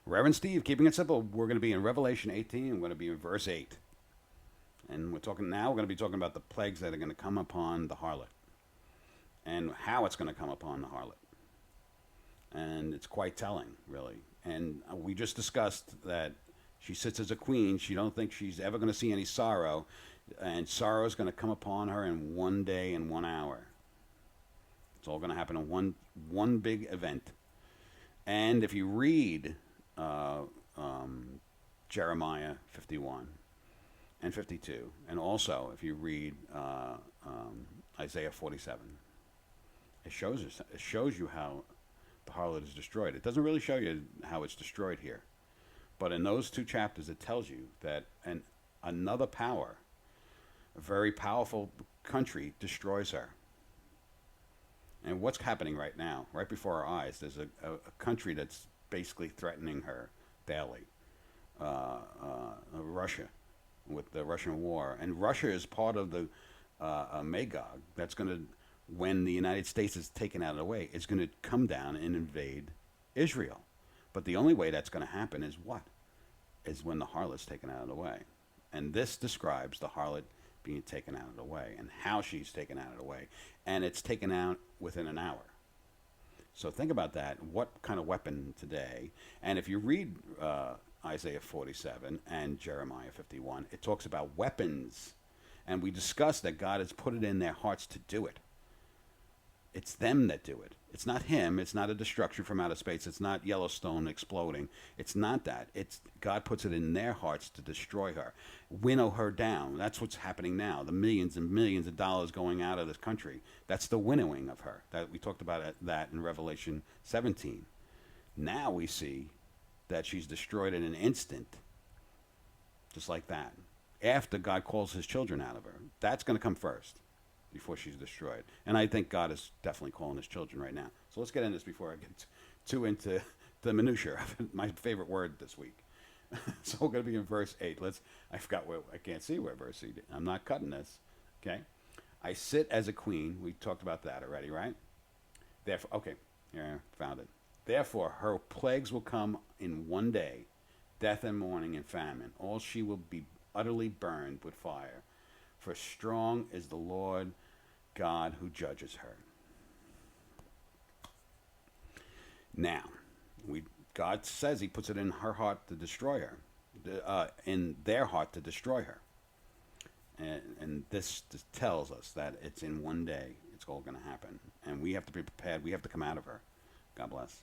Reverend Steve, keeping it simple, we're going to be in Revelation 18. We're going to be in verse 8. And we're going to be talking about the plagues that are going to come upon the harlot and how it's going to come upon the harlot. And it's quite telling, really. And we just discussed that she sits as a queen. She don't think she's ever going to see any sorrow. And sorrow is going to come upon her in one day and 1 hour. It's all going to happen in one big event. And if you read Jeremiah 51 and 52, and also if you read Isaiah 47, it shows you how the harlot is destroyed. It doesn't really show you how it's destroyed here, but in those two chapters, it tells you that another power, a very powerful country, destroys her. And what's happening right now, right before our eyes, there's a country that's basically threatening her daily. Russia, with the Russian war. And Russia is part of the Magog that's going to, when the United States is taken out of the way, it's going to come down and invade Israel. But the only way that's going to happen is what? Is when the harlot's taken out of the way. And this describes the harlot being taken out of the way and how she's taken out of the way. And it's taken out within an hour. So think about that. What kind of weapon today? And if you read Isaiah 47 and Jeremiah 51, it talks about weapons. And we discussed that God has put it in their hearts to do it. It's them that do it. It's not him. It's not a destruction from outer space. It's not Yellowstone exploding. It's not that. It's God puts it in their hearts to destroy her, winnow her down. That's what's happening now. The millions and millions of dollars going out of this country. That's the winnowing of her. That we talked about that in Revelation 17. Now we see that she's destroyed in an instant, just like that. After God calls his children out of her, that's going to come first before she's destroyed. And I think God is definitely calling his children right now. So let's get into this before I get too into the minutia of it, my favorite word this week. So we're going to be in verse 8. I forgot where, I can't see where verse 8 is. I'm not cutting this. Okay. I sit as a queen. We talked about that already, right? Therefore, okay, yeah, found it. Therefore, her plagues will come in one day, death and mourning and famine. All she will be utterly burned with fire. For strong is the Lord God who judges her. Now, God says he puts it in her heart to destroy her, in their heart to destroy her. And this tells us that it's in one day. It's all going to happen. And we have to be prepared. We have to come out of her. God bless.